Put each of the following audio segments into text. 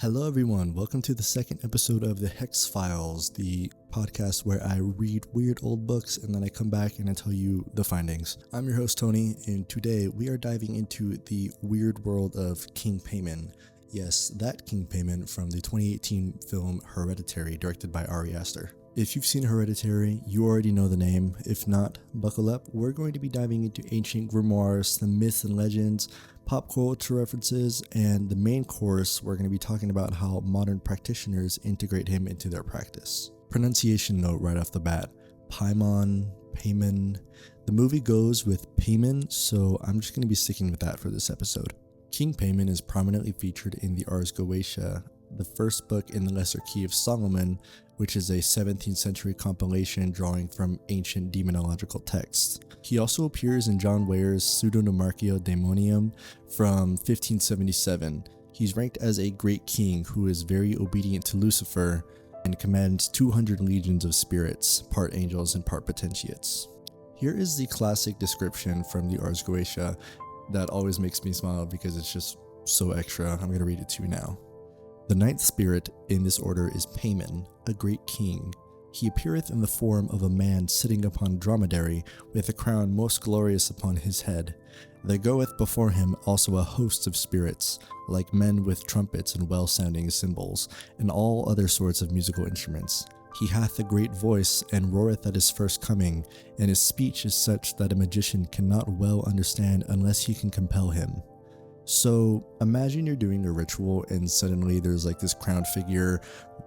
Hello, everyone. Welcome to the second episode of the Hex Files, the podcast where I read weird old books and then I come back and I tell you the findings. I'm your host, Tony, and today we are diving into the weird world of King Paimon. Yes, that King Paimon from the 2018 film Hereditary, directed by Ari Aster. If you've seen Hereditary, you already know the name. If not, buckle up. We're going to be diving into ancient grimoires, the myths and legends, pop culture references, and the main course, we're going to be talking about how modern practitioners integrate him into their practice. Pronunciation note right off the bat: Paimon, Paimon. The movie goes with Paimon, so I'm just going to be sticking with that for this episode. King Paimon is prominently featured in the Ars Goetia, the first book in the Lesser Key of Solomon, which is a 17th century compilation drawing from ancient demonological texts. He also appears in John Ware's Pseudonomarchia Daemonium from 1577. He's ranked as a great king who is very obedient to Lucifer and commands 200 legions of spirits, part angels and part potentiates. Here is the classic description from the Ars Goetia that always makes me smile because it's just so extra. I'm going to read it to you now. The ninth spirit in this order is Paimon, a great king. He appeareth in the form of a man sitting upon a dromedary, with a crown most glorious upon his head. There goeth before him also a host of spirits, like men with trumpets and well-sounding cymbals, and all other sorts of musical instruments. He hath a great voice, and roareth at his first coming, and his speech is such that a magician cannot well understand unless he can compel him. So imagine you're doing a ritual and suddenly there's like this crowned figure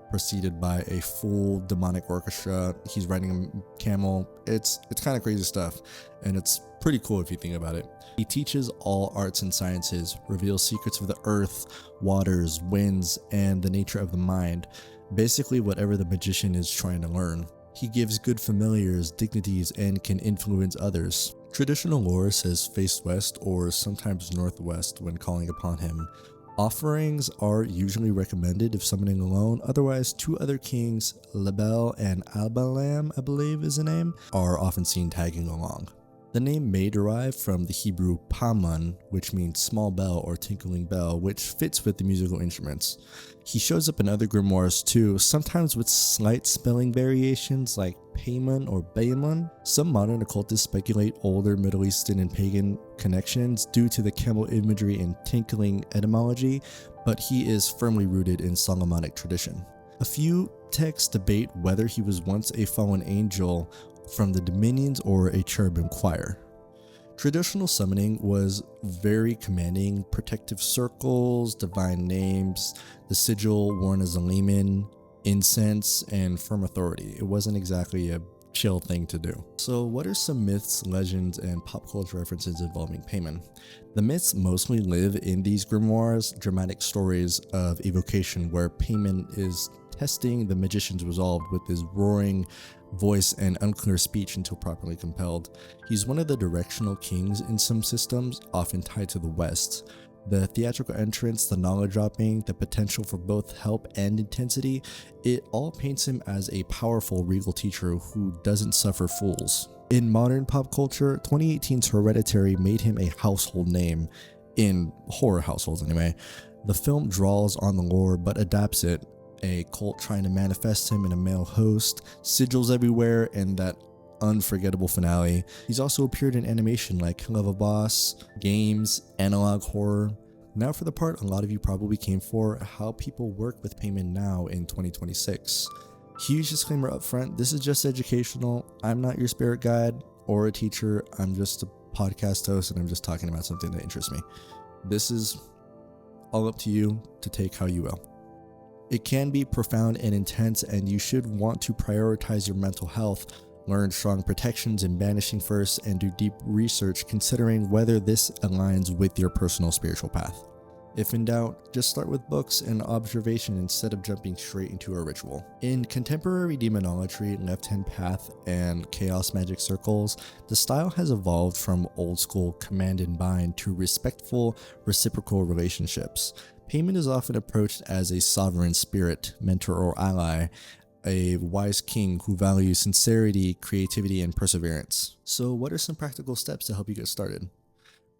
preceded by a full demonic orchestra. He's riding a camel. It's kind of crazy stuff, and it's pretty cool if you think about it. He teaches all arts and sciences, reveals secrets of the earth, waters, winds, and the nature of the mind. Basically whatever the magician is trying to learn. He gives good familiars dignities and can influence others. Traditional lore says face west or sometimes northwest when calling upon him. Offerings are usually recommended if summoning alone, otherwise two other kings, Lebel and Albalam, I believe is the name, are often seen tagging along. The name may derive from the Hebrew Paimon, which means small bell or tinkling bell, which fits with the musical instruments. He shows up in other grimoires too, sometimes with slight spelling variations like Paimon or Paimon. Some modern occultists speculate older Middle Eastern and pagan connections due to the camel imagery and tinkling etymology, but he is firmly rooted in Solomonic tradition. A few texts debate whether he was once a fallen angel from the dominions or a cherubim choir. Traditional summoning was very commanding: protective circles, divine names, the sigil worn as a layman, incense, and firm authority. It wasn't exactly a chill thing to do. So what are some myths, legends, and pop culture references involving Paimon? The myths mostly live in these grimoires, dramatic stories of evocation where Paimon is testing the magician's resolve with his roaring voice and unclear speech until properly compelled. He's one of the directional kings in some systems, often tied to the West. The theatrical entrance, the knowledge dropping, the potential for both help and intensity, it all paints him as a powerful regal teacher who doesn't suffer fools. In modern pop culture, 2018's Hereditary made him a household name, in horror households anyway. The film draws on the lore but adapts it. A cult trying to manifest him in a male host, sigils everywhere, and that unforgettable finale. He's also appeared in animation like Kill of a Boss, games, analog horror. Now for the part a lot of you probably came for: how people work with Paimon now in 2026. Huge disclaimer up front, this is just educational. I'm not your spirit guide or a teacher. I'm just a podcast host and I'm just talking about something that interests me. This is all up to you to take how you will. It can be profound and intense, and you should want to prioritize your mental health, learn strong protections in banishing first, and do deep research considering whether this aligns with your personal spiritual path. If in doubt, just start with books and observation instead of jumping straight into a ritual. In contemporary demonology, left-hand path, and chaos magic circles, the style has evolved from old-school command and bind to respectful, reciprocal relationships. Paimon is often approached as a sovereign spirit, mentor, or ally, a wise king who values sincerity, creativity, and perseverance. So what are some practical steps to help you get started?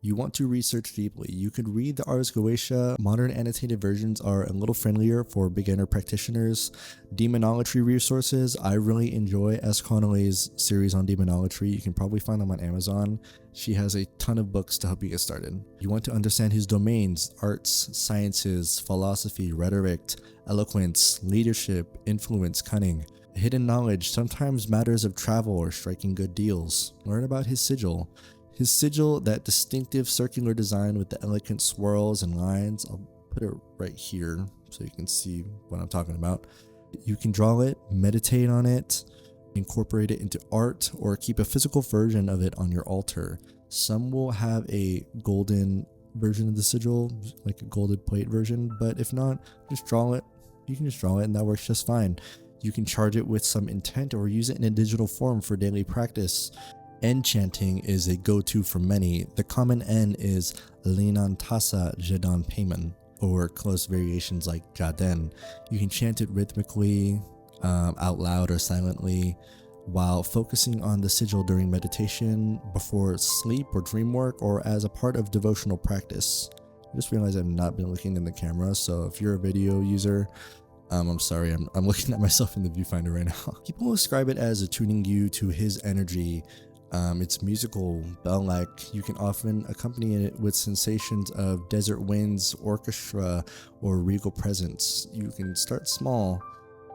You want to research deeply. You could read the Ars Goetia. Modern annotated versions are a little friendlier for beginner practitioners. Demonology resources. I really enjoy S. Connolly's series on demonology. You can probably find them on Amazon. She has a ton of books to help you get started. You want to understand his domains: arts, sciences, philosophy, rhetoric, eloquence, leadership, influence, cunning. Hidden knowledge, sometimes matters of travel or striking good deals. Learn about his sigil. His sigil, that distinctive circular design with the elegant swirls and lines. I'll put it right here so you can see what I'm talking about. You can draw it, meditate on it, incorporate it into art, or keep a physical version of it on your altar. Some will have a golden version of the sigil, like a golded plate version, but if not, just draw it. You can just draw it and that works just fine. You can charge it with some intent or use it in a digital form for daily practice. Enchanting is a go-to for many. The common N is Linantasa Jadan Paimon, or close variations like Jaden. You can chant it rhythmically, out loud or silently, while focusing on the sigil during meditation, before sleep or dream work, or as a part of devotional practice. I just realized I've not been looking in the camera, so if you're a video user, I'm sorry, I'm looking at myself in the viewfinder right now. People describe it as attuning you to his energy. It's musical, bell-like. You can often accompany it with sensations of desert winds, orchestra, or regal presence. You can start small,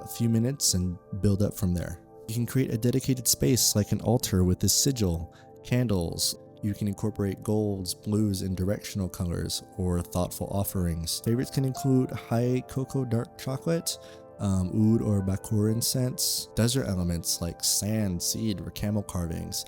a few minutes, and build up from there. You can create a dedicated space like an altar with this sigil, candles. You can incorporate golds, blues, and directional colors, or thoughtful offerings. Favorites can include high cocoa dark chocolate, oud or bakor incense, desert elements like sand, seed, or camel carvings.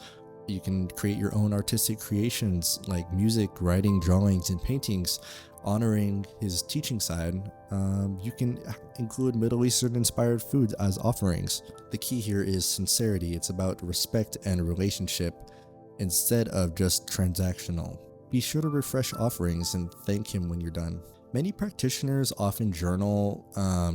You can create your own artistic creations like music, writing, drawings, and paintings, honoring his teaching side. You can include Middle Eastern inspired foods as offerings. The key here is sincerity. It's about respect and relationship instead of just transactional. Be sure to refresh offerings and thank him when you're done. Many practitioners often journal.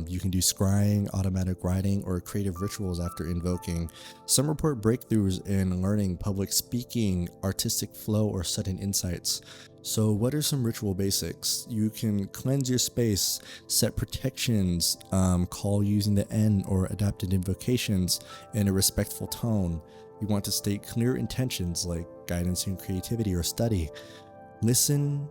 You can do scrying, automatic writing, or creative rituals after invoking. Some report breakthroughs in learning, public speaking, artistic flow, or sudden insights. So what are some ritual basics? You can cleanse your space, set protections, call using the N or adapted invocations in a respectful tone. You want to state clear intentions like guidance in creativity or study. Listen,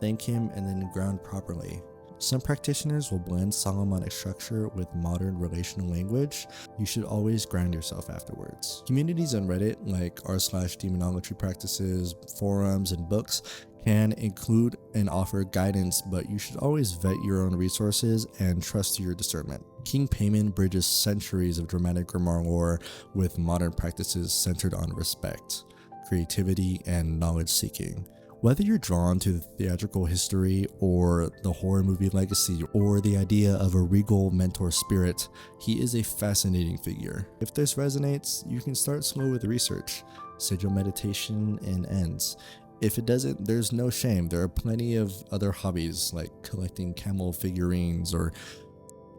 thank him, and then ground properly. Some practitioners will blend Solomonic structure with modern relational language. You should always ground yourself afterwards. Communities on Reddit like r/demonology practices, forums, and books can include and offer guidance, but you should always vet your own resources and trust your discernment. King Paimon bridges centuries of dramatic grimoire lore with modern practices centered on respect, creativity, and knowledge seeking. Whether you're drawn to the theatrical history or the horror movie legacy or the idea of a regal mentor spirit, he is a fascinating figure. If this resonates, you can start slow with research, sigil meditation, and ends. If it doesn't, there's no shame. There are plenty of other hobbies like collecting camel figurines or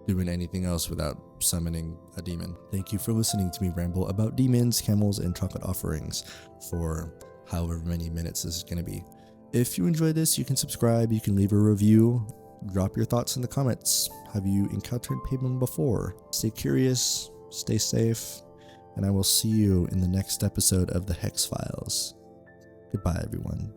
doing anything else without summoning a demon. Thank you for listening to me ramble about demons, camels, and chocolate offerings for however many minutes this is going to be. If you enjoyed this, you can subscribe, you can leave a review, drop your thoughts in the comments. Have you encountered Paimon before? Stay curious, stay safe, and I will see you in the next episode of the Hex Files. Goodbye, everyone.